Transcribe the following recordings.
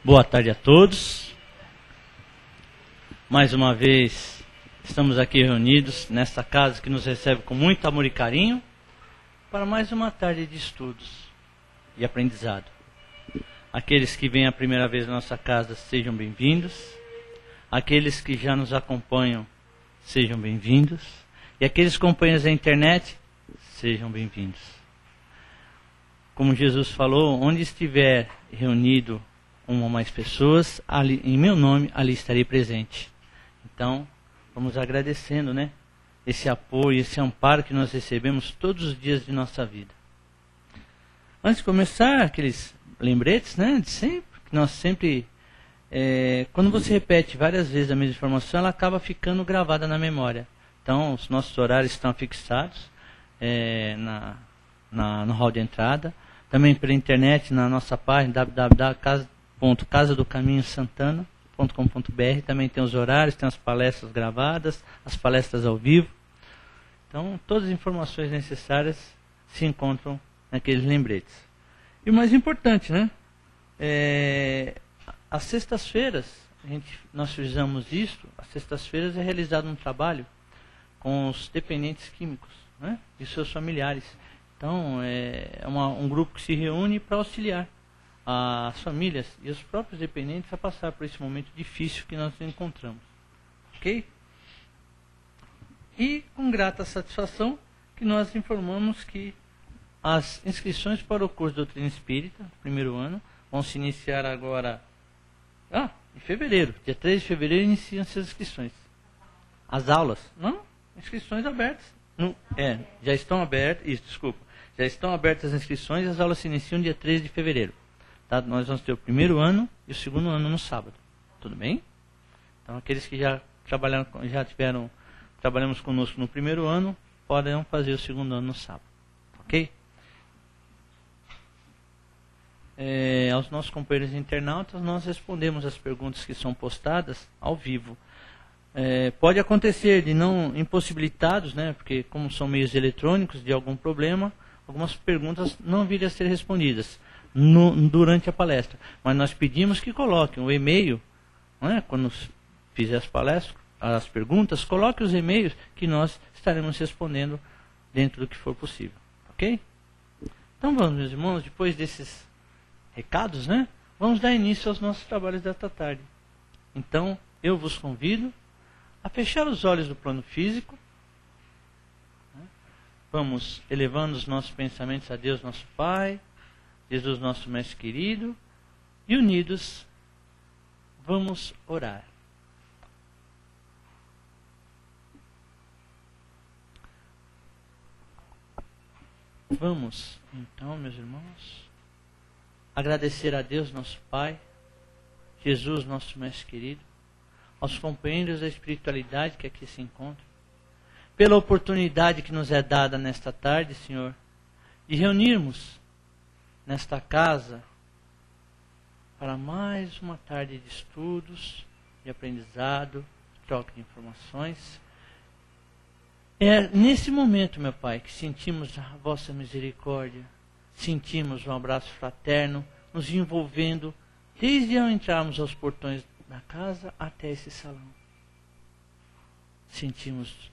Boa tarde a todos. Mais uma vez estamos aqui reunidos nesta casa que nos recebe com muito amor e carinho para mais uma tarde de estudos e aprendizado. Aqueles que vêm a primeira vez na nossa casa, sejam bem-vindos. Aqueles que já nos acompanham, sejam bem-vindos. E aqueles companheiros da internet, sejam bem-vindos. Como Jesus falou, onde estiver reunido uma ou mais pessoas, ali, em meu nome, ali estarei presente. Então, vamos agradecendo, né? Esse apoio, esse amparo que nós recebemos todos os dias de nossa vida. Antes de começar, aqueles lembretes, né? De sempre, que nós sempre... quando você repete várias vezes a mesma informação, ela acaba ficando gravada na memória. Então, os nossos horários estão fixados no hall de entrada. Também pela internet, na nossa página www.casadocaminhosantana.com.br. Também tem os horários, tem as palestras gravadas, as palestras ao vivo. Então, todas as informações necessárias se encontram naqueles lembretes. E o mais importante, né? Às sextas-feiras, nós fizemos isso. Às sextas-feiras é realizado um trabalho com os dependentes químicos, né? E seus familiares. Então, é um grupo que se reúne para auxiliar as famílias e os próprios dependentes a passar por esse momento difícil que nós encontramos. Ok? E com grata satisfação que nós informamos que as inscrições para o curso de Doutrina Espírita, primeiro ano, vão se iniciar agora, em fevereiro. Dia 3 de fevereiro iniciam-se as inscrições. As aulas, não? Inscrições abertas. Já estão abertas, já estão abertas as inscrições e as aulas se iniciam dia 3 de fevereiro. Tá? Nós vamos ter o primeiro ano e o segundo ano no sábado. Tudo bem? Então, aqueles que trabalhamos conosco no primeiro ano, podem fazer o segundo ano no sábado. Ok? Aos nossos companheiros internautas, nós respondemos as perguntas que são postadas ao vivo. Pode acontecer de não impossibilitados, né, porque como são meios eletrônicos, de algum problema, algumas perguntas não virem a ser respondidas durante a palestra. Mas nós pedimos que coloquem o e-mail, né, quando fizer as perguntas, coloque os e-mails que nós estaremos respondendo dentro do que for possível. Ok? Então vamos, meus irmãos, depois desses recados, né, vamos dar início aos nossos trabalhos desta tarde. Então, eu vos convido a fechar os olhos do plano físico. Vamos elevando os nossos pensamentos a Deus, nosso Pai, Jesus, nosso Mestre querido, e unidos vamos orar. Vamos, então, meus irmãos, agradecer a Deus, nosso Pai, Jesus, nosso Mestre querido, aos companheiros da espiritualidade que aqui se encontram, pela oportunidade que nos é dada nesta tarde, Senhor, de reunirmos nesta casa para mais uma tarde de estudos, de aprendizado, troca de informações. É nesse momento, meu Pai, que sentimos a vossa misericórdia, sentimos um abraço fraterno, nos envolvendo desde ao entrarmos aos portões da casa até esse salão. Sentimos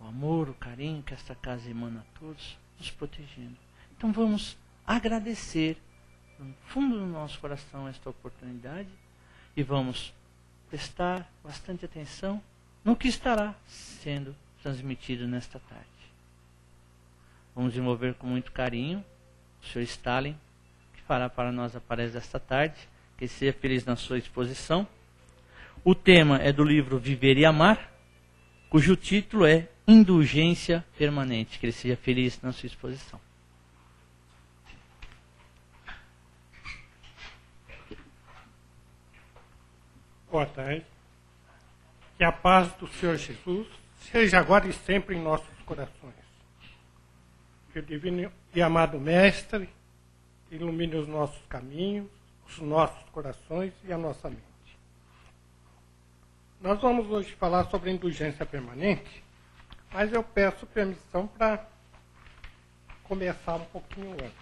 o amor, o carinho que esta casa emana a todos, nos protegendo. Então vamos agradecer no fundo do nosso coração esta oportunidade e vamos prestar bastante atenção no que estará sendo transmitido nesta tarde. Vamos envolver com muito carinho o Sr. Stalin, que fará para nós a palestra desta tarde. Que seja feliz na sua exposição. O tema é do livro Viver e Amar, cujo título é Indulgência Permanente. Que ele seja feliz na sua exposição. Boa tarde. Que a paz do Senhor Jesus seja agora e sempre em nossos corações. Que o divino e amado Mestre ilumine os nossos caminhos, os nossos corações e a nossa mente. Nós vamos hoje falar sobre a indulgência permanente, mas eu peço permissão para começar um pouquinho antes.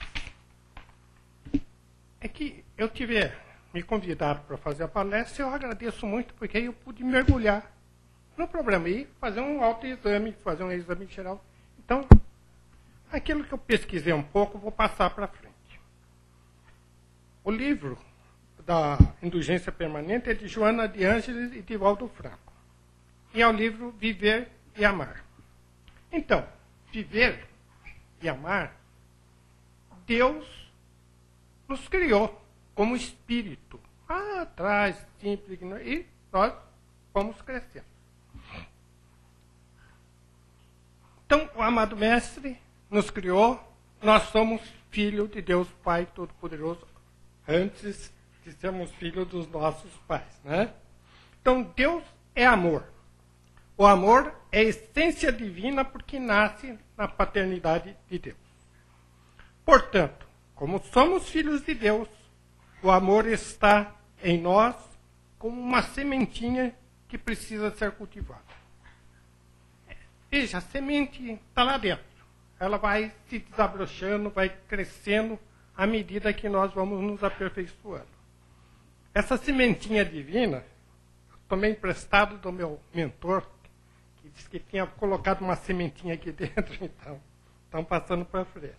É que eu tive me convidaram para fazer a palestra, eu agradeço muito, porque aí eu pude mergulhar no problema e fazer um autoexame, fazer um exame geral. Então, aquilo que eu pesquisei um pouco, vou passar para frente. O livro da Indulgência Permanente é de Joana de Ângeles e Divaldo Franco. E é o livro Viver e Amar. Então, viver e amar, Deus nos criou como espírito. Lá atrás, simples, e nós fomos crescendo. Então, o amado Mestre nos criou, nós somos filhos de Deus Pai Todo-Poderoso, antes de sermos filhos dos nossos pais, né? Então, Deus é amor. O amor é a essência divina porque nasce na paternidade de Deus. Portanto, como somos filhos de Deus, o amor está em nós como uma sementinha que precisa ser cultivada. Veja, a semente está lá dentro. Ela vai se desabrochando, vai crescendo à medida que nós vamos nos aperfeiçoando. Essa sementinha divina, eu tomei emprestado do meu mentor, que disse que tinha colocado uma sementinha aqui dentro, então estão passando para frente.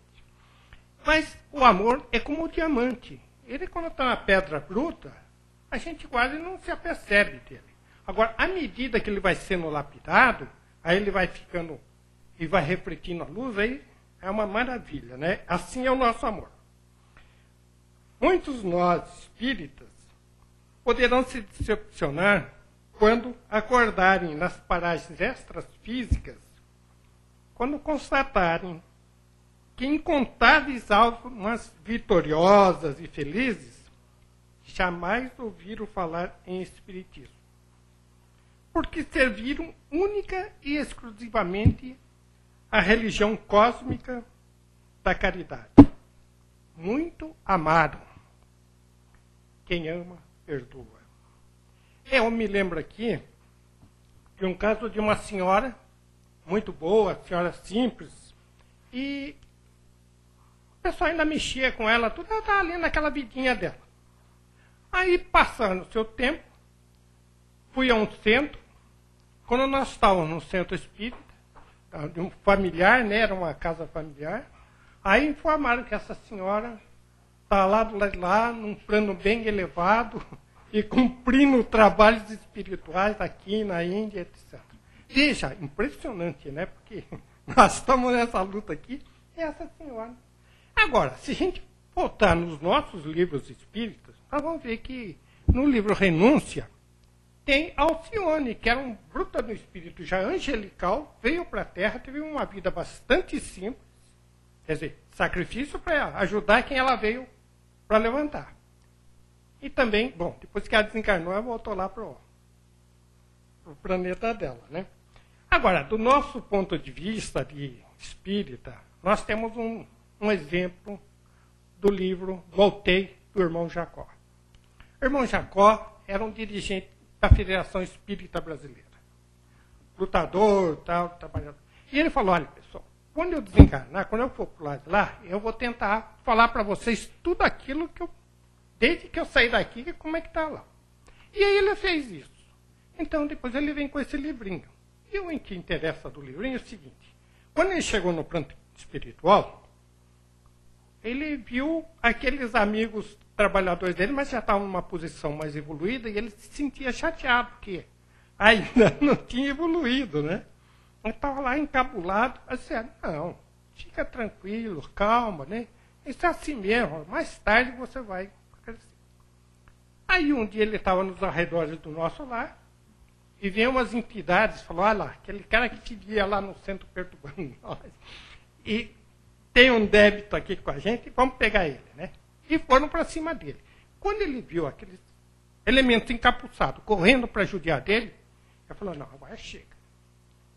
Mas o amor é como o diamante. Ele, quando está na pedra bruta, a gente quase não se apercebe dele. Agora, à medida que ele vai sendo lapidado, aí ele vai ficando e vai refletindo a luz, aí é uma maravilha, né? Assim é o nosso amor. Muitos nós, espíritas, poderão se decepcionar quando acordarem nas paragens extrafísicas, quando constatarem que incontáveis almas vitoriosas e felizes jamais ouviram falar em espiritismo, porque serviram única e exclusivamente a religião cósmica da caridade. Muito amaram. Quem ama, perdoa. Eu me lembro aqui de um caso de uma senhora muito boa, senhora simples, e o pessoal ainda mexia com ela, tudo, ela estava ali naquela vidinha dela. Aí, passando o seu tempo, fui a um centro, quando nós estávamos no centro espírita, de um familiar, né, era uma casa familiar, aí informaram que essa senhora está lá do lado de lá, num plano bem elevado, e cumprindo trabalhos espirituais aqui na Índia, etc. Veja, impressionante, né? Porque nós estamos nessa luta aqui, e essa senhora. Agora, se a gente voltar nos nossos livros espíritas, nós vamos ver que no livro Renúncia tem Alcione, que era um bruto do espírito já angelical, veio para a Terra, teve uma vida bastante simples, quer dizer, sacrifício para ajudar quem ela veio para levantar. E também, bom, depois que ela desencarnou, ela voltou lá para o planeta dela, né? Agora, do nosso ponto de vista de espírita, nós temos um exemplo do livro Voltei, do irmão Jacó. O irmão Jacó era um dirigente da Federação Espírita Brasileira. Lutador, tal, trabalhador. E ele falou, olha, pessoal, quando eu desencarnar, quando eu for para o lado de lá, eu vou tentar falar para vocês tudo aquilo que eu, desde que eu saí daqui, como é que está lá. E aí ele fez isso. Então, depois ele vem com esse livrinho. E o que interessa do livrinho é o seguinte. Quando ele chegou no plano espiritual, ele viu aqueles amigos trabalhadores dele, mas já estavam numa posição mais evoluída, e ele se sentia chateado, porque ainda não tinha evoluído, né? Ele estava lá encabulado, assim, não, fica tranquilo, calma, né? Isso é assim mesmo, mais tarde você vai crescer. Aí um dia ele estava nos arredores do nosso lar, e veio umas entidades, falou, olha lá, aquele cara que vivia lá no centro perturbando nós, e tem um débito aqui com a gente, vamos pegar ele, né? E foram para cima dele. Quando ele viu aqueles elementos encapuçados correndo para judiar dele, ele falou, não, agora chega.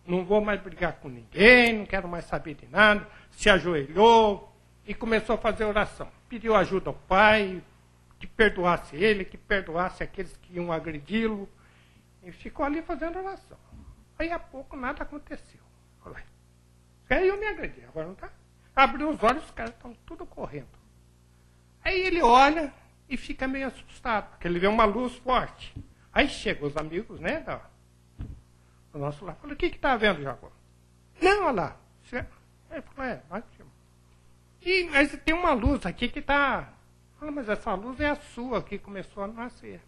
Não vou mais brigar com ninguém, não quero mais saber de nada. Se ajoelhou e começou a fazer oração. Pediu ajuda ao pai, que perdoasse ele, que perdoasse aqueles que iam agredi-lo. E ficou ali fazendo oração. Aí a pouco nada aconteceu. Falei, aí eu me agredi, agora não está? Abriu os olhos, os caras estão tudo correndo. Aí ele olha e fica meio assustado, porque ele vê uma luz forte. Aí chegam os amigos, né, do nosso lar, falam, o que está vendo, Jacó? Não, olha lá. Ele falou, vai. Mas tem uma luz aqui que está... mas essa luz é a sua, que começou a nascer.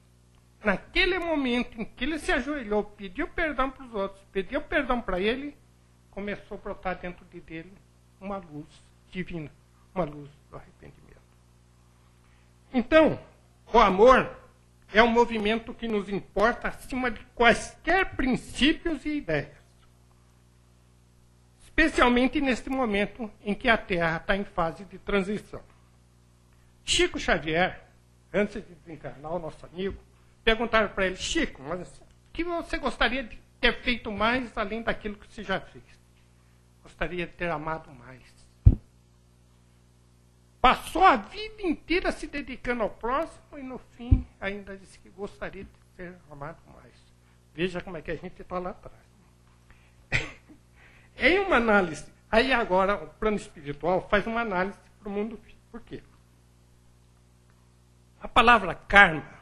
Naquele momento em que ele se ajoelhou, pediu perdão para os outros, pediu perdão para ele, começou a brotar dentro dele uma luz divina, uma luz do arrependimento. Então, o amor é um movimento que nos importa acima de quaisquer princípios e ideias. Especialmente neste momento em que a Terra está em fase de transição. Chico Xavier, antes de desencarnar, o nosso amigo, perguntaram para ele, Chico, mas o que você gostaria de ter feito mais além daquilo que você já fez? Gostaria de ter amado mais. Passou a vida inteira se dedicando ao próximo e no fim ainda disse que gostaria de ter amado mais. Veja como é que a gente está lá atrás. Em uma análise, aí agora o plano espiritual faz uma análise para o mundo físico. Por quê? A palavra karma,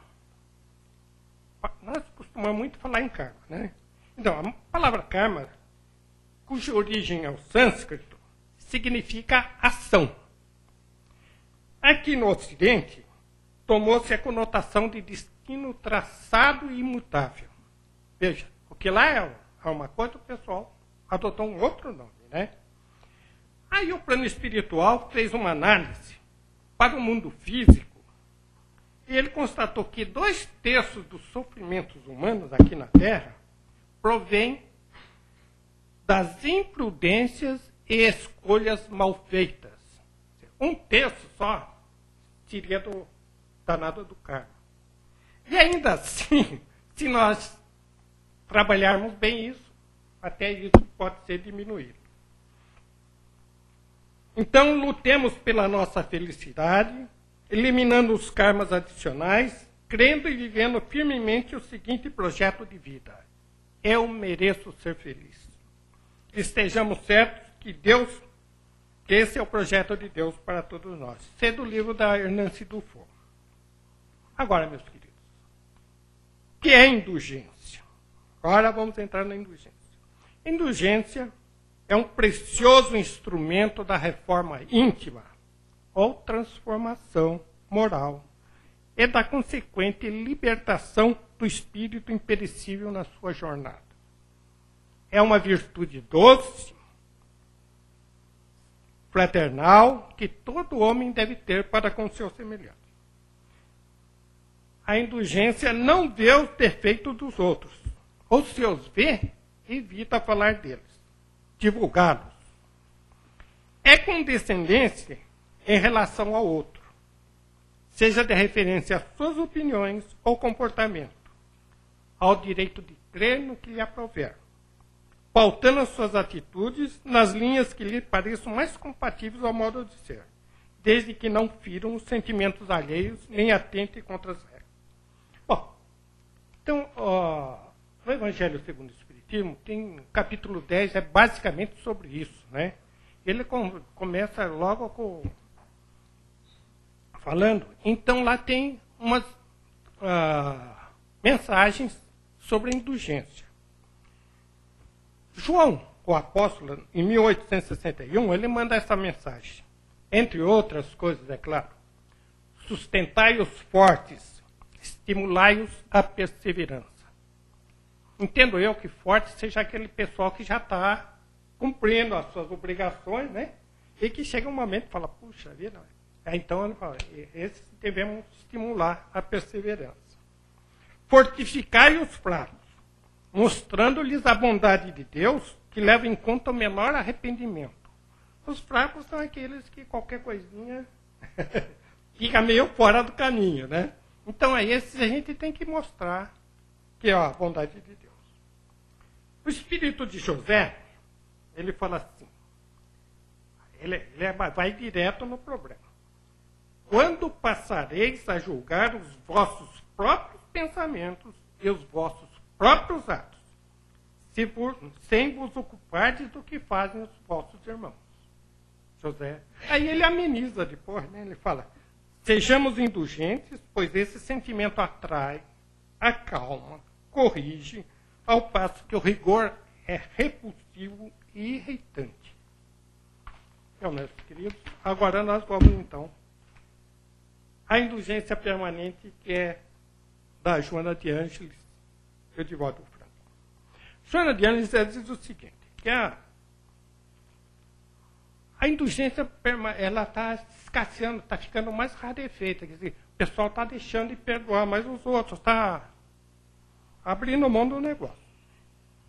nós costumamos muito falar em karma, né? Então, a palavra karma, cuja origem é o sânscrito, significa ação. Aqui no Ocidente, tomou-se a conotação de destino traçado e imutável. Veja, o que lá é uma coisa, o pessoal adotou um outro nome, né? Aí o plano espiritual fez uma análise para o mundo físico e ele constatou que 2/3 dos sofrimentos humanos aqui na Terra provém das imprudências e escolhas mal feitas. 1/3 só seria do danado do karma. E ainda assim, se nós trabalharmos bem isso, até isso pode ser diminuído. Então, lutemos pela nossa felicidade, eliminando os karmas adicionais, crendo e vivendo firmemente o seguinte projeto de vida. Eu mereço ser feliz. Estejamos certos que esse é o projeto de Deus para todos nós. Isso é do livro da Hernance Dufour. Agora, meus queridos, o que é indulgência? Agora vamos entrar na indulgência. Indulgência é um precioso instrumento da reforma íntima ou transformação moral e da consequente libertação do espírito imperecível na sua jornada. É uma virtude doce, fraternal, que todo homem deve ter para com seu semelhante. A indulgência não vê os defeitos dos outros, ou se os vê, evita falar deles, divulgá-los. É condescendência em relação ao outro, seja de referência às suas opiniões ou comportamento, ao direito de crer no que lhe aprover, pautando as suas atitudes nas linhas que lhe pareçam mais compatíveis ao modo de ser, desde que não firam os sentimentos alheios nem atentem contra as regras. Bom, então, no Evangelho segundo o Espiritismo, tem capítulo 10, é basicamente sobre isso, né? Ele começa logo falando, então lá tem umas mensagens sobre a indulgência. João, o apóstolo, em 1861, ele manda essa mensagem. Entre outras coisas, é claro. Sustentai os fortes, estimulai-os à perseverança. Entendo eu que forte seja aquele pessoal que já está cumprindo as suas obrigações, né? E que chega um momento e fala, puxa vida, então ele fala, esses devemos estimular a perseverança. Fortificai os fracos, mostrando-lhes a bondade de Deus, que leva em conta o menor arrependimento. Os fracos são aqueles que qualquer coisinha fica meio fora do caminho, né? Então, a esses a gente tem que mostrar que é a bondade de Deus. O espírito de José, ele fala assim, ele vai direto no problema. Quando passareis a julgar os vossos próprios pensamentos e os vossos próprios atos, sem vos ocupardes do que fazem os vossos irmãos. José. Aí ele ameniza depois, né? Ele fala, Sejamos indulgentes, pois esse sentimento atrai, acalma, corrige, ao passo que o rigor é repulsivo e irritante. Então, meus queridos, agora nós vamos, então, à indulgência permanente, que é da Joana de Ângeles e de Divaldo Franco. Joana de Ângeles diz o seguinte, que a indulgência ela está escasseando, está ficando mais rarefeita. Quer dizer, o pessoal está deixando de perdoar mais os outros, está abrindo mão do negócio.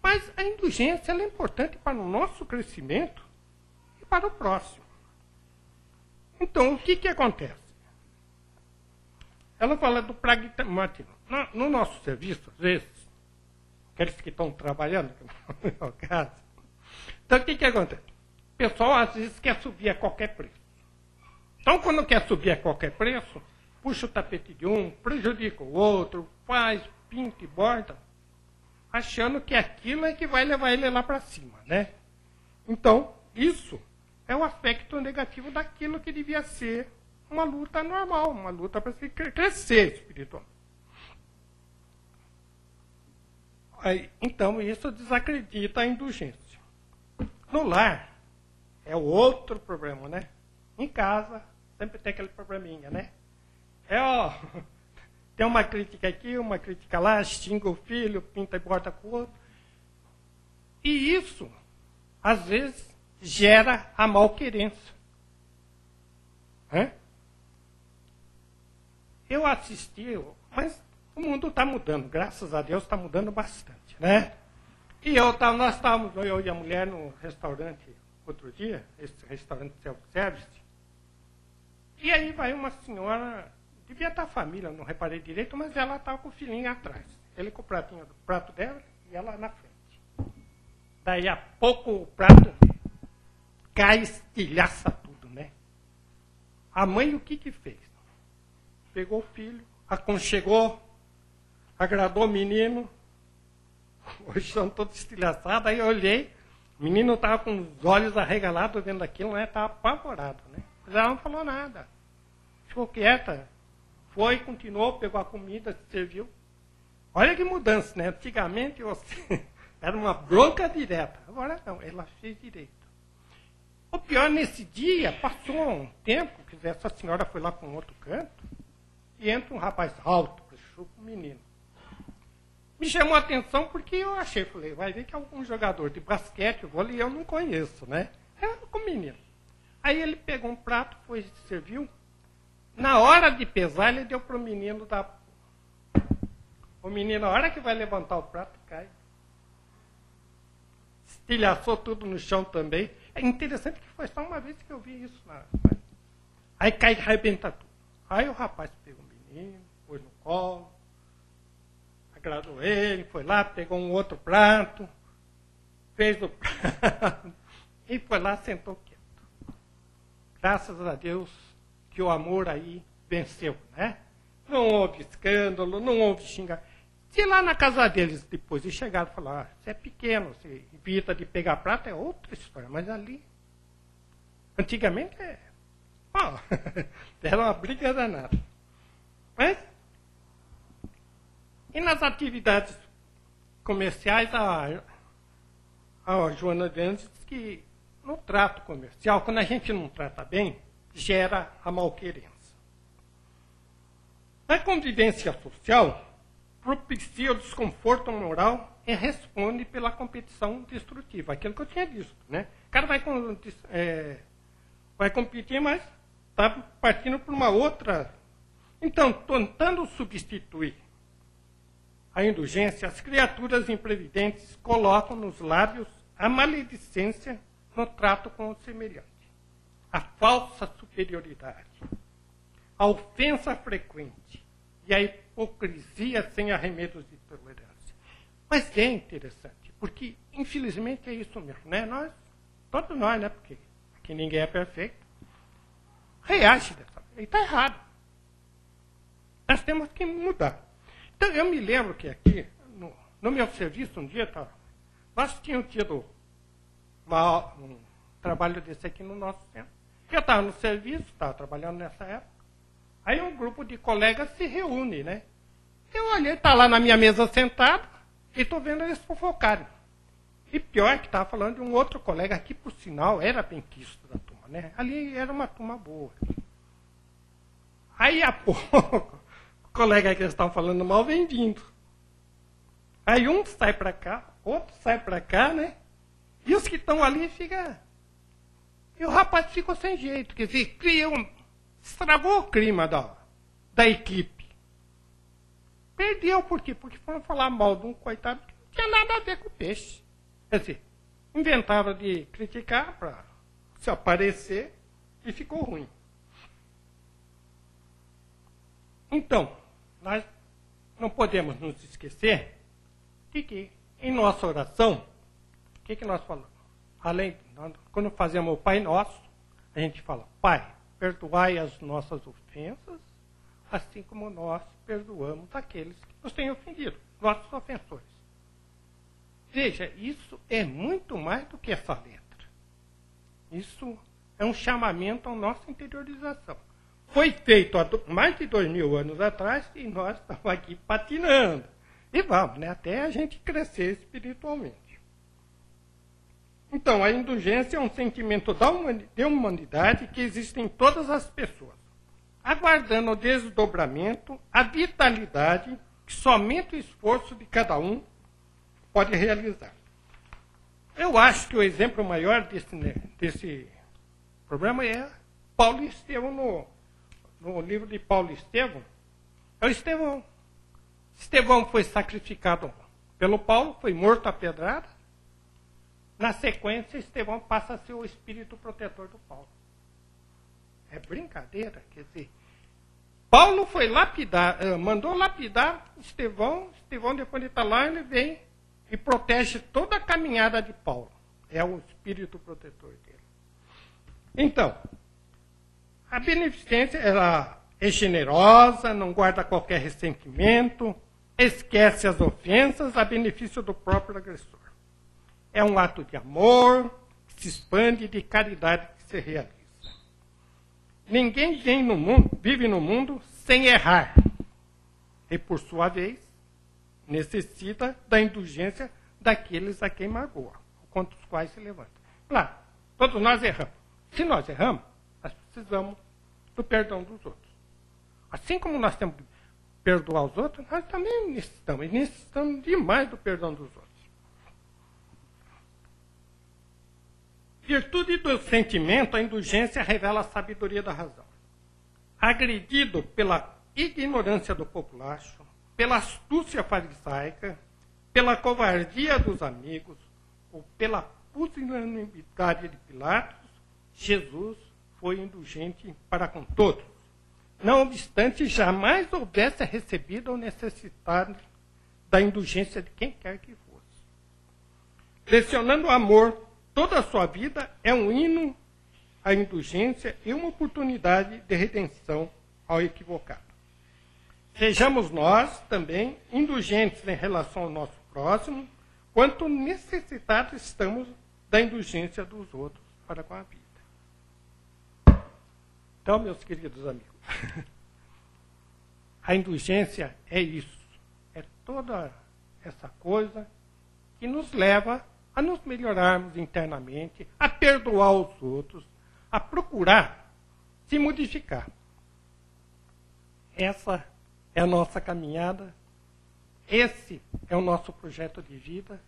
Mas a indulgência ela é importante para o nosso crescimento e para o próximo. Então, o que acontece? Ela fala do pragmatismo. No nosso serviço, às vezes, aqueles que estão trabalhando, no meu caso, então o que acontece? O pessoal, às vezes, quer subir a qualquer preço. Então, quando quer subir a qualquer preço, puxa o tapete de um, prejudica o outro, faz, pinta e borda, achando que aquilo é que vai levar ele lá para cima, né? Então, isso é o aspecto negativo daquilo que devia ser uma luta normal, uma luta para se crescer espiritualmente. Então, isso desacredita a indulgência. No lar, é o outro problema, né? Em casa, sempre tem aquele probleminha, né? Tem uma crítica aqui, uma crítica lá, xinga o filho, pinta e borda com o outro. E isso, às vezes, gera a malquerência. Eu assisti, mas o mundo está mudando, graças a Deus está mudando bastante, né? E nós estávamos, eu e a mulher, no restaurante outro dia, esse restaurante self-service, e aí vai uma senhora, devia estar família, não reparei direito, mas ela estava com o filhinho atrás. Ele com o prato dela e ela na frente. Daí a pouco o prato cai, estilhaça tudo, né? A mãe o que fez? Pegou o filho, aconchegou, agradou o menino, o chão todo estilhaçado, aí eu olhei, o menino estava com os olhos arregalados vendo aquilo, né? Estava apavorado, né? Mas ela não falou nada. Ficou quieta, foi, continuou, pegou a comida, serviu. Olha que mudança, né? Antigamente era uma bronca direta, agora não, ela fez direito. O pior, nesse dia, passou um tempo, que essa senhora foi lá para um outro canto, e entra um rapaz alto, puxou o menino. Me chamou a atenção porque eu falei, vai ver que é algum jogador de basquete, vôlei, eu não conheço, né? Era com o menino. Aí ele pegou um prato, foi, serviu. Na hora de pesar, ele deu para o menino O menino, na hora que vai levantar o prato, cai. Estilhaçou tudo no chão também. É interessante que foi só uma vez que eu vi isso. Aí cai e arrebenta tudo. Aí o rapaz pegou o menino, pôs no colo, agradou ele, foi lá, pegou um outro prato, fez o prato, e foi lá, sentou quieto. Graças a Deus que o amor aí venceu, né? Não houve escândalo, não houve xingar. Se lá na casa deles depois eles chegaram e falaram, você é pequeno, você evita de pegar prato, é outra história. Mas ali, antigamente, era uma briga danada. Mas, e nas atividades comerciais, a Joana de Ângeles diz que no trato comercial, quando a gente não trata bem, gera a malquerença. Na convivência social, propicia o desconforto moral e responde pela competição destrutiva. Aquilo que eu tinha visto, né? O cara vai competir, mas está partindo por uma outra. Então, tentando substituir a indulgência, as criaturas imprevidentes colocam nos lábios a maledicência no trato com o semelhante, a falsa superioridade, a ofensa frequente e a hipocrisia sem arremedos de tolerância. Mas é interessante, porque, infelizmente, é isso mesmo, né? Todos nós, né? Porque aqui ninguém é perfeito, reage dessa maneira. E está errado. Nós temos que mudar. Então, eu me lembro que aqui, no meu serviço, um dia, nós tínhamos tido um trabalho desse aqui no nosso centro. Eu estava no serviço, estava trabalhando nessa época, Aí um grupo de colegas se reúne, né? Eu olhei, está lá na minha mesa sentado e estou vendo eles fofocarem. E pior que estava falando de um outro colega que, por sinal, era benquisto da turma, né? Ali era uma turma boa. Aí, a pouco, o colega que eles estavam falando mal vem vindo. Aí um sai para cá, outro sai para cá, né? E os que estão ali ficam... E o rapaz ficou sem jeito, quer dizer, estragou o clima da equipe. Perdeu, por quê? Porque foram falar mal de um coitado que não tinha nada a ver com o peixe. Quer dizer, inventaram de criticar para se aparecer e ficou ruim. Então, nós não podemos nos esquecer de que, em nossa oração, o que nós falamos? Além, quando fazemos o Pai Nosso, a gente fala, Pai, perdoai as nossas ofensas, assim como nós perdoamos aqueles que nos têm ofendido, nossos ofensores. Veja, isso é muito mais do que essa letra. Isso é um chamamento à nossa interiorização. Foi feito há mais de 2000 anos atrás e nós estamos aqui patinando. E vamos, né, até a gente crescer espiritualmente. Então, a indulgência é um sentimento de humanidade que existe em todas as pessoas, aguardando o desdobramento, a vitalidade que somente o esforço de cada um pode realizar. Eu acho que o exemplo maior desse problema é Paulo e Estevão, no livro de Paulo e Estevão. É o Estevão. Estevão foi sacrificado pelo Paulo, foi morto a pedrada. Na sequência, Estevão passa a ser o espírito protetor do Paulo. É brincadeira, quer dizer, Paulo foi mandou lapidar Estevão depois de estar lá, ele vem e protege toda a caminhada de Paulo. É o espírito protetor dele. Então, a beneficência ela é generosa, não guarda qualquer ressentimento, esquece as ofensas a benefício do próprio agressor. É um ato de amor que se expande e de caridade que se realiza. Ninguém vive no mundo sem errar. E, por sua vez, necessita da indulgência daqueles a quem magoa, contra os quais se levanta. Claro, todos nós erramos. Se nós erramos, nós precisamos do perdão dos outros. Assim como nós temos que perdoar os outros, nós também necessitamos. E necessitamos demais do perdão dos outros. Virtude do sentimento, a indulgência revela a sabedoria da razão. Agredido pela ignorância do populacho, pela astúcia farisaica, pela covardia dos amigos, ou pela pusilanimidade de Pilatos, Jesus foi indulgente para com todos. Não obstante, jamais houvesse recebido ou necessitado da indulgência de quem quer que fosse. Lecionando o amor, toda a sua vida é um hino à indulgência e uma oportunidade de redenção ao equivocado. Sejamos nós também indulgentes em relação ao nosso próximo, quanto necessitados estamos da indulgência dos outros para com a vida. Então, meus queridos amigos, a indulgência é isso. É toda essa coisa que nos leva a nos melhorarmos internamente, a perdoar os outros, a procurar se modificar. Essa é a nossa caminhada, esse é o nosso projeto de vida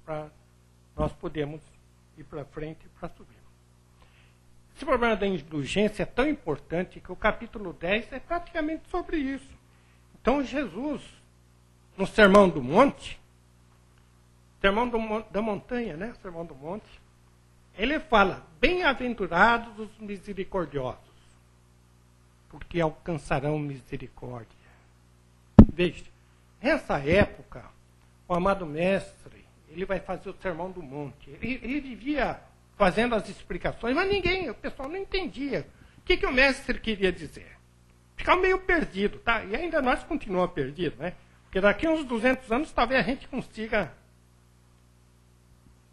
para nós podermos ir para frente e para subir. Esse problema da indulgência é tão importante que o capítulo 10 é praticamente sobre isso. Então Jesus, no Sermão do Monte, da montanha, né? Sermão do Monte. Ele fala, bem-aventurados os misericordiosos, porque alcançarão misericórdia. Veja, nessa época, o amado mestre, ele vai fazer o Sermão do Monte. Ele vivia fazendo as explicações, mas o pessoal não entendia. O que o mestre queria dizer? Ficava meio perdido, tá? E ainda nós continuamos perdidos, né? Porque daqui a uns 200 anos, talvez a gente consiga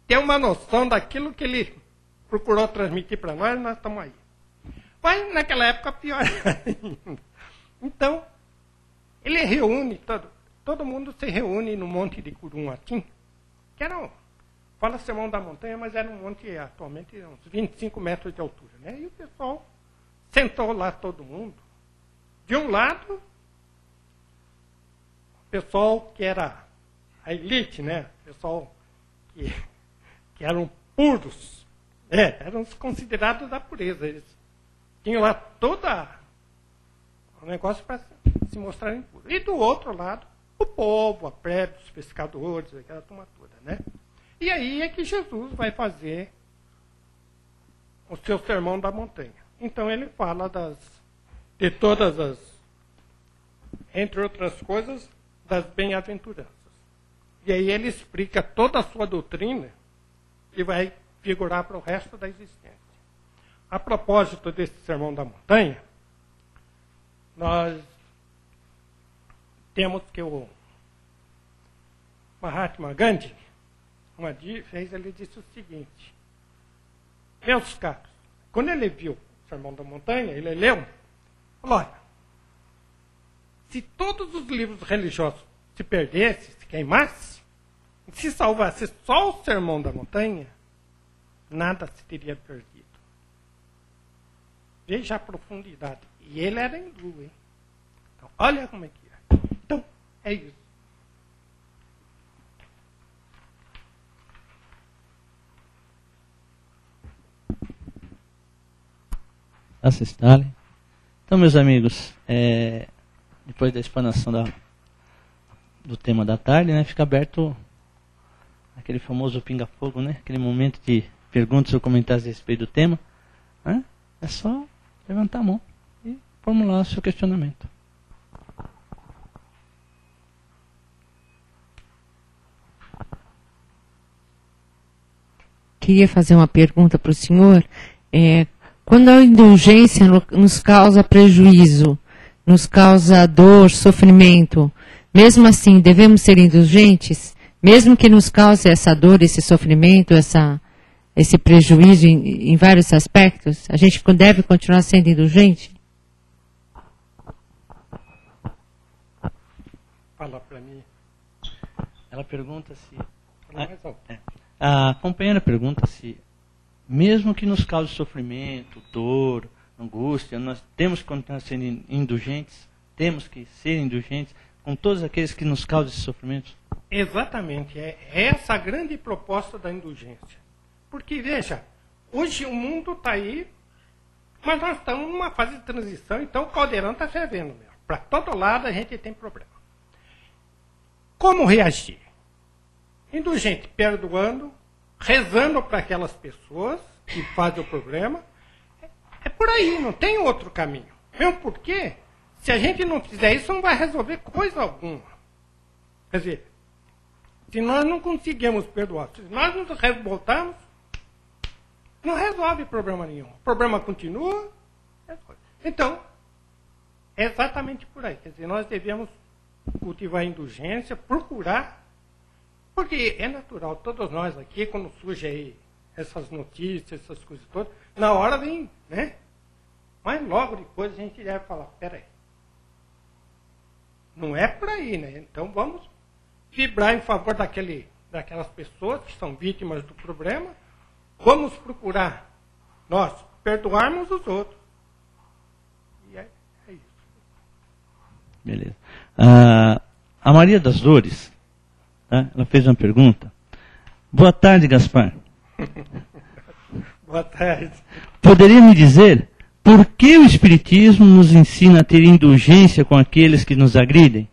ter uma noção daquilo que ele procurou transmitir para nós estamos aí. Mas naquela época pior ainda. Então, ele reúne, todo mundo se reúne no Monte de Curumaqui, que era, fala Sermão da Montanha, mas era um monte atualmente uns 25 metros de altura. Né? E o pessoal sentou lá, todo mundo. De um lado, o pessoal que era a elite, né? O pessoal que eram puros, eram considerados da pureza. Eles tinham lá toda o negócio para se mostrarem puros. E do outro lado, o povo, a plebe, os pescadores, aquela turma toda, né? E aí é que Jesus vai fazer o seu sermão da montanha. Então ele fala de todas as, entre outras coisas, das bem-aventuranças. E aí ele explica toda a sua doutrina que vai figurar para o resto da existência. A propósito desse sermão da montanha, nós temos que o Mahatma Gandhi, uma vez ele disse o seguinte: meus caros, quando ele viu o sermão da montanha, ele leu, falou: olha, se todos os livros religiosos se perdessem, se queimassem, se salvasse só o sermão da montanha, nada se teria perdido. Veja a profundidade. E ele era hindu, hein? Então, olha como é que é. Então, é isso. Stalin. Então, meus amigos, depois da explanação do tema da tarde, né, fica aberto aquele famoso pinga-fogo, né, aquele momento de perguntas ou comentários a respeito do tema. Né? É só levantar a mão e formular o seu questionamento. Queria fazer uma pergunta para o senhor. Quando a indulgência nos causa prejuízo, nos causa dor, sofrimento, mesmo assim devemos ser indulgentes? Mesmo que nos cause essa dor, esse sofrimento, esse prejuízo em vários aspectos, a gente deve continuar sendo indulgente? Fala para mim. Ela pergunta se... Mais A companheira pergunta se, mesmo que nos cause sofrimento, dor, angústia, nós temos que continuar sendo indulgentes? Temos que ser indulgentes com todos aqueles que nos causam esse sofrimento? Exatamente. É essa a grande proposta da indulgência. Porque, veja, hoje o mundo está aí, mas nós estamos numa fase de transição, então o caldeirão está fervendo mesmo. Para todo lado a gente tem problema. Como reagir? Indulgente, perdoando, rezando para aquelas pessoas que fazem o problema. É por aí, não tem outro caminho. Mesmo porque, se a gente não fizer isso, não vai resolver coisa alguma. Quer dizer, se nós não conseguimos perdoar, se nós nos revoltarmos, não resolve problema nenhum. O problema continua. Então, é exatamente por aí. Quer dizer, nós devemos cultivar a indulgência, procurar, porque é natural, todos nós aqui, quando surge aí essas notícias, essas coisas todas, na hora vem, né? Mas logo depois a gente deve falar, peraí, não é por aí, né? Então vamos vibrar em favor daquelas pessoas que são vítimas do problema, vamos procurar nós perdoarmos os outros. E é isso. Beleza. A Maria das Dores, tá? Ela fez uma pergunta. Boa tarde, Gaspar. Boa tarde. Poderia me dizer por que o Espiritismo nos ensina a ter indulgência com aqueles que nos agridem?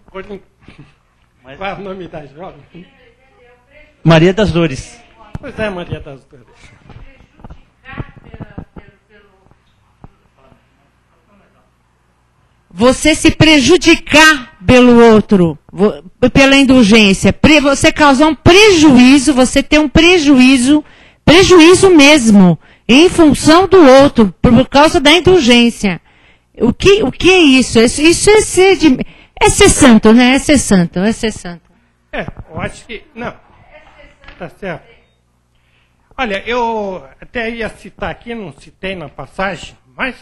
Qual é o nome da jovem? Maria das Dores. Pois é, Maria das Dores. Você se prejudicar pelo outro, pela indulgência, você causar um prejuízo, você ter um prejuízo mesmo, em função do outro, por causa da indulgência. O que é isso? Isso é ser santo, né? É ser santo. Eu acho que... Não. Tá certo. Olha, eu até ia citar aqui, não citei na passagem, mas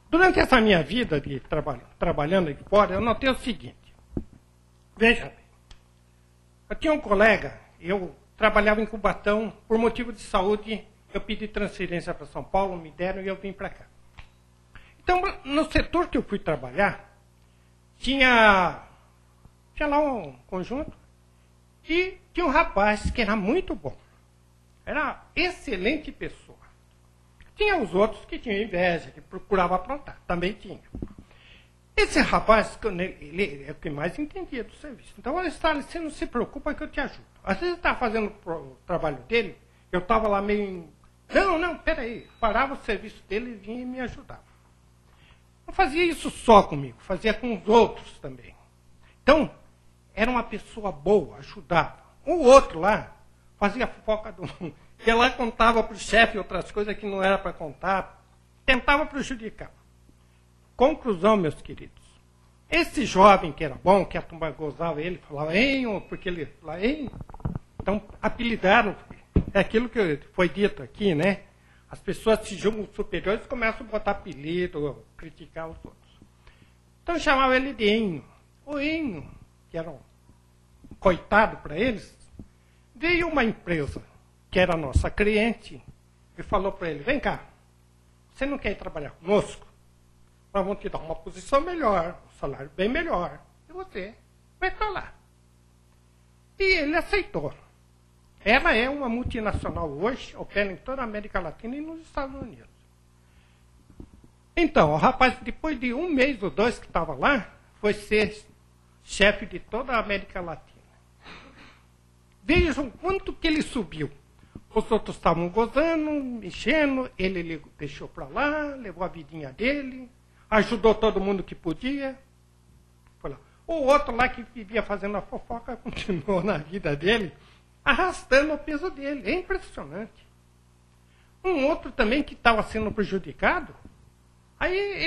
durante essa minha vida de trabalhando aqui fora, eu notei o seguinte. Veja bem, eu tinha um colega, eu trabalhava em Cubatão, por motivo de saúde, eu pedi transferência para São Paulo, me deram e eu vim para cá. Então, no setor que eu fui trabalhar, tinha lá um conjunto e tinha um rapaz que era muito bom. Era excelente pessoa. Tinha os outros que tinham inveja, que procuravam aprontar. Também tinha. Esse rapaz, ele é o que mais entendia do serviço. Então, ele estava, você não se preocupa que eu te ajudo. Às vezes ele estava fazendo o trabalho dele, eu estava lá meio... Não, peraí. Parava o serviço dele e vinha e me ajudava. Não fazia isso só comigo, fazia com os outros também. Então, era uma pessoa boa, ajudava. O outro lá fazia fofoca do mundo. Ia lá contava para o chefe outras coisas que não era para contar. Tentava prejudicar. Conclusão, meus queridos. Esse jovem que era bom, que a turma gozava ele, falava, hein, porque ele falava, hein. Então, apelidaram. É aquilo que foi dito aqui, né? As pessoas se julgam superiores e começam a botar apelido, criticar os outros. Então, chamavam ele de Enho. O Enho, que era um coitado para eles, veio uma empresa que era nossa cliente e falou para ele, vem cá, você não quer ir trabalhar conosco? Nós vamos te dar uma posição melhor, um salário bem melhor, e você vai para lá. E ele aceitou. Ela é uma multinacional hoje, opera em toda a América Latina e nos Estados Unidos. Então, o rapaz, depois de 1 mês ou 2 que estava lá, foi ser chefe de toda a América Latina. Vejam quanto que ele subiu. Os outros estavam gozando, mexendo, ele deixou para lá, levou a vidinha dele, ajudou todo mundo que podia. Foi lá. O outro lá que vivia fazendo a fofoca continuou na vida dele, arrastando o peso dele. É impressionante. Um outro também que estava sendo prejudicado, aí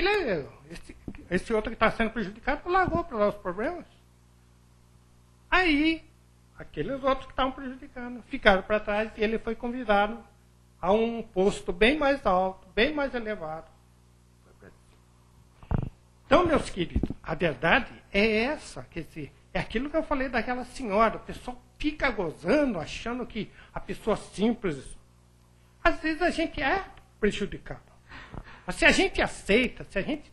esse outro que estava sendo prejudicado largou para lá os problemas. Aí, aqueles outros que estavam prejudicando ficaram para trás e ele foi convidado a um posto bem mais alto, bem mais elevado. Então, meus queridos, a verdade é essa, quer dizer, é aquilo que eu falei daquela senhora, o pessoal fica gozando, achando que a pessoa simples, às vezes a gente é prejudicado. Mas se a gente aceita, se a gente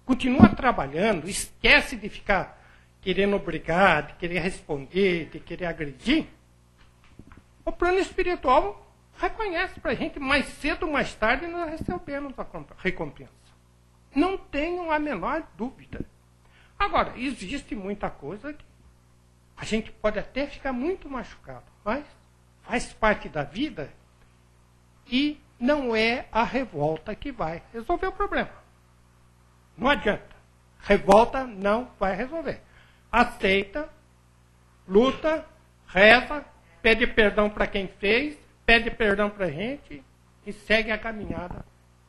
continua trabalhando, esquece de ficar querendo obrigar, de querer responder, de querer agredir, o plano espiritual reconhece para a gente, mais cedo ou mais tarde nós recebemos a recompensa. Não tenham a menor dúvida. Agora, existe muita coisa que a gente pode até ficar muito machucado, mas faz parte da vida e não é a revolta que vai resolver o problema. Não adianta. Revolta não vai resolver. Aceita, luta, reza, pede perdão para quem fez, pede perdão para a gente e segue a caminhada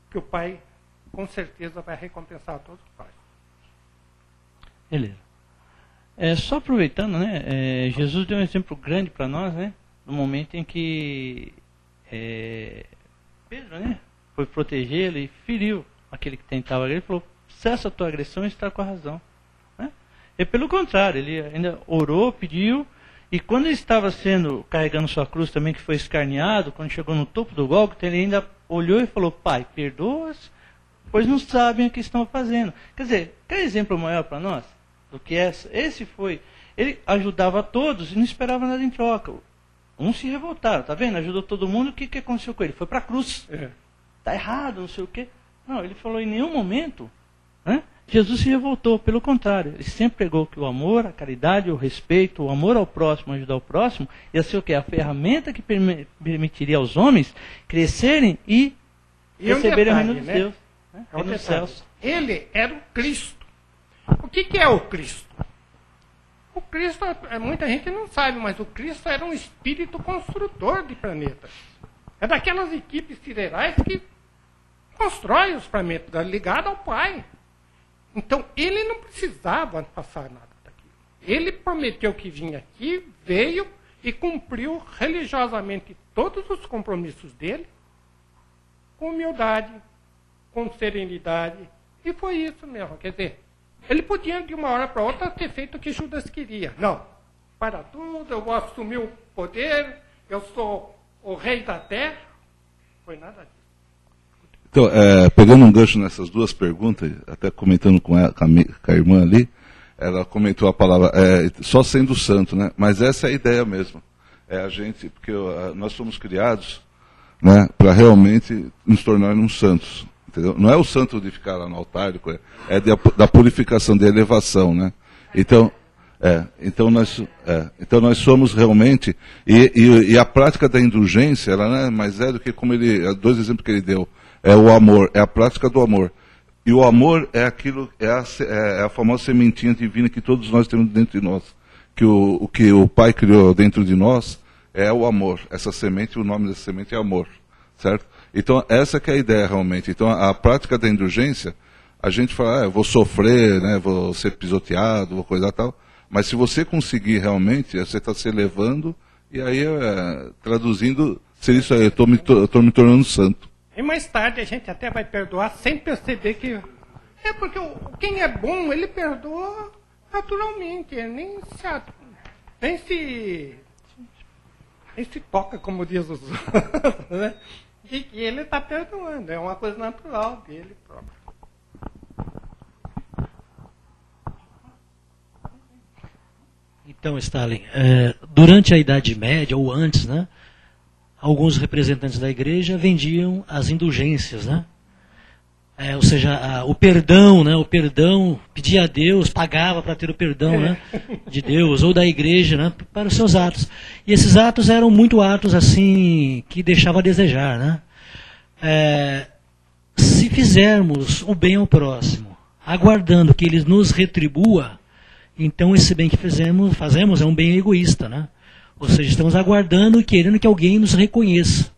que o Pai com certeza vai recompensar a todos os pais. Beleza. Só aproveitando, né? Jesus deu um exemplo grande para nós, né? No momento em que Pedro, né? Foi protegê-lo e feriu aquele que tentava. Ele falou: cessa a tua agressão e está com a razão. Né? E pelo contrário, ele ainda orou, pediu. E quando ele estava carregando sua cruz também, que foi escarneado, quando chegou no topo do Gólgota, ele ainda olhou e falou: Pai, perdoa-os, pois não sabem o que estão fazendo. Quer dizer, quer exemplo maior para nós do que esse foi? Ele ajudava a todos e não esperava nada em troca. Uns se revoltaram, tá vendo? Ajudou todo mundo, o que aconteceu com ele? Foi para a cruz. Está errado, não sei o quê. Não, ele falou em nenhum momento, né? Jesus se revoltou, pelo contrário, ele sempre pregou que o amor, a caridade, o respeito, o amor ao próximo, ajudar o próximo, ia ser o quê? A ferramenta que permitiria aos homens crescerem e receberem o reino dos Deus. Né? É nos céus. Ele era o Cristo. O que é o Cristo? O Cristo, muita gente não sabe, mas o Cristo era um espírito construtor de planetas. É daquelas equipes siderais que constroem os planetas, ligado ao Pai. Então, ele não precisava passar nada daquilo. Ele prometeu que vinha aqui, veio e cumpriu religiosamente todos os compromissos dele, com humildade, com serenidade, e foi isso mesmo. Quer dizer, ele podia de uma hora para outra ter feito o que Judas queria. Não, para tudo, eu vou assumir o poder, eu sou o rei da terra. Foi nada disso. Então, pegando um gancho nessas duas perguntas, até comentando com a irmã ali, ela comentou a palavra, só sendo santo, né? Mas essa é a ideia mesmo. É a gente, porque nós somos criados, né, para realmente nos tornarmos santos. Entendeu? Não é o santo de ficar lá no altar, é da purificação, da elevação, né? Então nós somos realmente, e a prática da indulgência, ela não é mais do que como dois exemplos que ele deu, é o amor, é a prática do amor. E o amor é aquilo, é a famosa sementinha divina que todos nós temos dentro de nós. O que o Pai criou dentro de nós é o amor. Essa semente, o nome dessa semente é amor, certo? Então, essa que é a ideia realmente. Então, a prática da indulgência, a gente fala, eu vou sofrer, né, vou ser pisoteado, vou coisa tal. Mas se você conseguir realmente, você está se elevando, e aí, traduzindo, seria isso aí, eu estou me tornando santo. E mais tarde a gente até vai perdoar sem perceber que... porque quem é bom, ele perdoa naturalmente, nem se toca, como diz os outros, né? E que ele está perdoando, é uma coisa natural dele próprio. Então, Stalin, durante a Idade Média, ou antes, né, alguns representantes da igreja vendiam as indulgências, né? Ou seja, o perdão, né? O perdão, pedia a Deus, pagava para ter o perdão, né, de Deus ou da igreja, né, para os seus atos. E esses atos eram muito atos assim que deixavam a desejar, né? Se fizermos o bem ao próximo, aguardando que ele nos retribua, então esse bem que fazemos é um bem egoísta, né? Ou seja, estamos aguardando e querendo que alguém nos reconheça.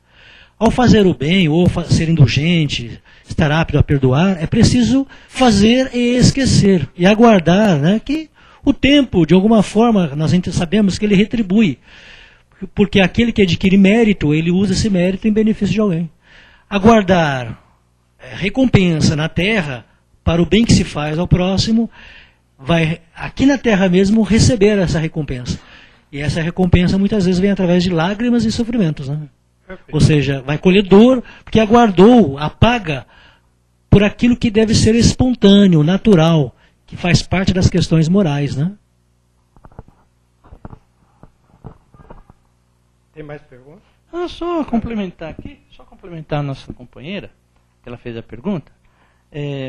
Ao fazer o bem, ou ser indulgente, estar apto a perdoar, é preciso fazer e esquecer. E aguardar, né, que o tempo, de alguma forma, nós sabemos que ele retribui. Porque aquele que adquire mérito, ele usa esse mérito em benefício de alguém. Aguardar recompensa na terra para o bem que se faz ao próximo, vai aqui na terra mesmo receber essa recompensa. E essa recompensa muitas vezes vem através de lágrimas e sofrimentos, né? Ou seja, vai colher dor, porque aguardou a paga por aquilo que deve ser espontâneo, natural, que faz parte das questões morais, né? Tem mais perguntas? Só complementar aqui, a nossa companheira, que ela fez a pergunta,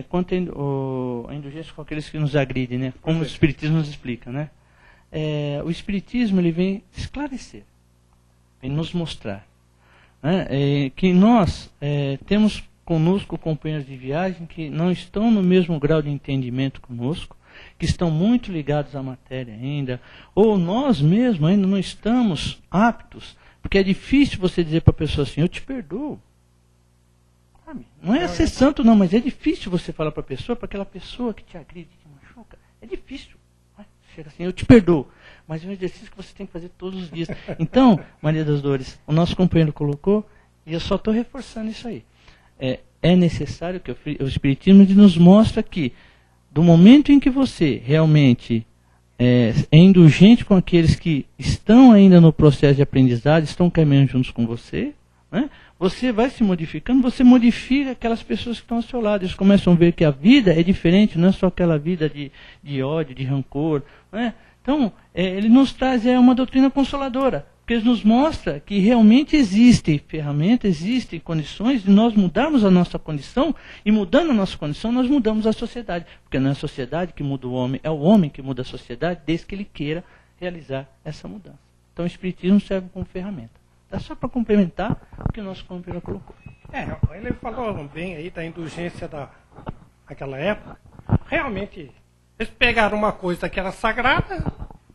quanto a indulgência com aqueles que nos agridem, né? Como o Espiritismo nos explica, né? O Espiritismo, ele vem esclarecer, vem nos mostrar, né? Que nós temos conosco companheiros de viagem que não estão no mesmo grau de entendimento conosco, que estão muito ligados à matéria ainda, ou nós mesmos ainda não estamos aptos, porque é difícil você dizer para a pessoa assim, eu te perdoo. Não é ser santo não, mas é difícil você falar para aquela pessoa que te agride, que te machuca, é difícil. Chega assim, eu te perdoo, mas é um exercício que você tem que fazer todos os dias. Então, Maria das Dores, o nosso companheiro colocou, e eu só estou reforçando isso aí. É necessário que o Espiritismo nos mostra que, do momento em que você realmente é indulgente com aqueles que estão ainda no processo de aprendizado, estão caminhando juntos com você, né? Você vai se modificando, você modifica aquelas pessoas que estão ao seu lado. Eles começam a ver que a vida é diferente, não é só aquela vida de ódio, de rancor. Né? Então, ele nos traz uma doutrina consoladora, porque ele nos mostra que realmente existe ferramenta, existem condições de nós mudarmos a nossa condição, e mudando a nossa condição, nós mudamos a sociedade. Porque não é a sociedade que muda o homem, é o homem que muda a sociedade, desde que ele queira realizar essa mudança. Então, o Espiritismo serve como ferramenta. Dá só para complementar o que o nosso companheiro colocou. Ele falou bem aí da indulgência daquela época. Realmente, eles pegaram uma coisa que era sagrada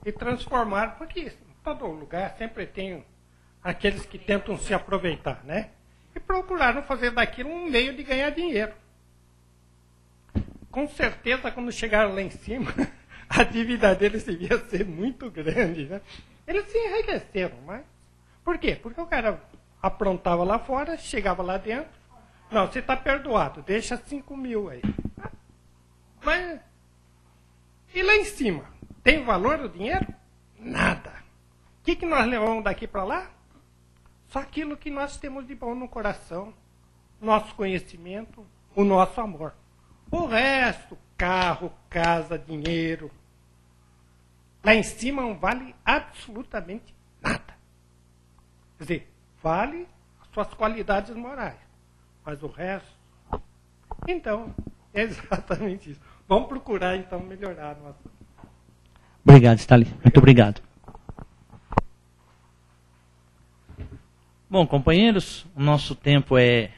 e transformaram, porque em todo lugar sempre tem aqueles que tentam se aproveitar, né? E procuraram fazer daquilo um meio de ganhar dinheiro. Com certeza, quando chegaram lá em cima, a dívida deles devia ser muito grande, né? Eles se enriqueceram, mas... Por quê? Porque o cara aprontava lá fora, chegava lá dentro. Não, você está perdoado, deixa 5 mil aí. Mas... E lá em cima? Tem valor o dinheiro? Nada. O que nós levamos daqui para lá? Só aquilo que nós temos de bom no coração. Nosso conhecimento, o nosso amor. O resto, carro, casa, dinheiro, lá em cima não vale absolutamente nada. Quer dizer, vale as suas qualidades morais, mas o resto... Então, é exatamente isso. Vamos procurar, então, melhorar a nossa... Obrigado, Stalin. Muito obrigado. Bom, companheiros, o nosso tempo é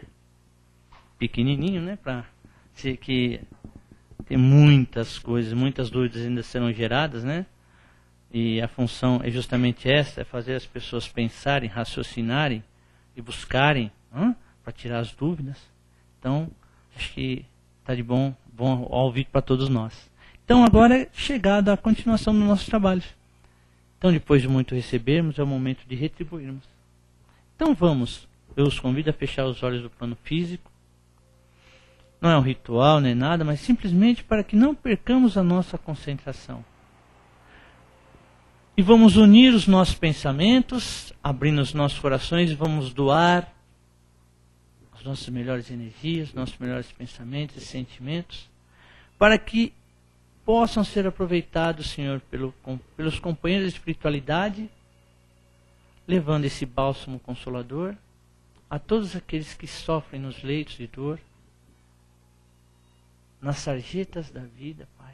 pequenininho, né? Para ser que tem muitas coisas, muitas dúvidas ainda serão geradas, né? E a função é justamente essa, é fazer as pessoas pensarem, raciocinarem e buscarem para tirar as dúvidas. Então, acho que está de bom ouvir para todos nós. Então, agora é chegada a continuação do nosso trabalho. Então, depois de muito recebermos, é o momento de retribuirmos. Então, vamos. Eu os convido a fechar os olhos do plano físico. Não é um ritual, nem nada, mas simplesmente para que não percamos a nossa concentração. E vamos unir os nossos pensamentos, abrindo os nossos corações, e vamos doar as nossas melhores energias, nossos melhores pensamentos e sentimentos, para que possam ser aproveitados, Senhor, pelos companheiros de espiritualidade, levando esse bálsamo consolador a todos aqueles que sofrem nos leitos de dor, nas sarjetas da vida, Pai.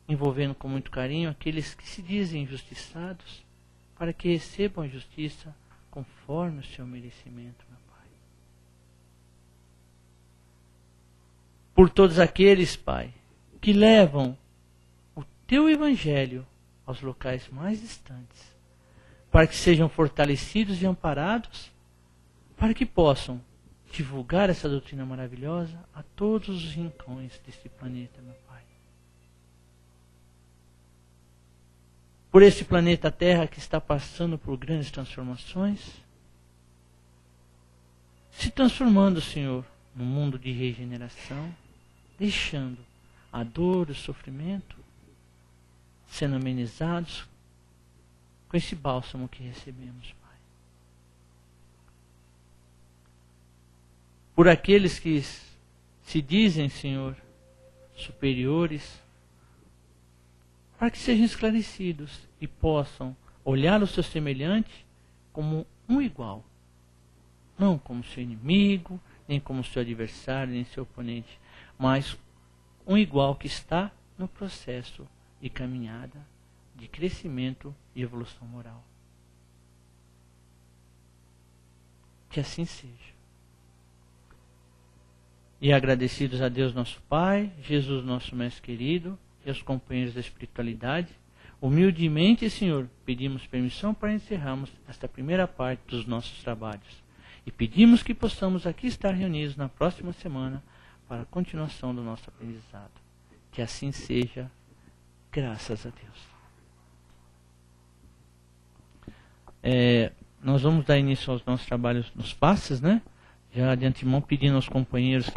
Envolvendo com muito carinho aqueles que se dizem injustiçados, para que recebam a justiça conforme o seu merecimento, meu Pai. Por todos aqueles, Pai, que levam o Teu Evangelho aos locais mais distantes, para que sejam fortalecidos e amparados, para que possam divulgar essa doutrina maravilhosa a todos os rincões deste planeta, meu Pai. Por esse planeta Terra que está passando por grandes transformações, se transformando, Senhor, num mundo de regeneração, deixando a dor e o sofrimento sendo amenizados com esse bálsamo que recebemos, Pai. Por aqueles que se dizem, Senhor, superiores, para que sejam esclarecidos e possam olhar o seu semelhante como um igual, não como seu inimigo, nem como seu adversário, nem seu oponente, mas um igual que está no processo de caminhada, de crescimento e evolução moral. Que assim seja. E agradecidos a Deus nosso Pai, Jesus nosso Mestre querido, e aos companheiros da espiritualidade, humildemente, Senhor, pedimos permissão para encerrarmos esta primeira parte dos nossos trabalhos. E pedimos que possamos aqui estar reunidos na próxima semana para a continuação do nosso aprendizado. Que assim seja, graças a Deus. Nós vamos dar início aos nossos trabalhos nos passes, né? Já de antemão pedindo aos companheiros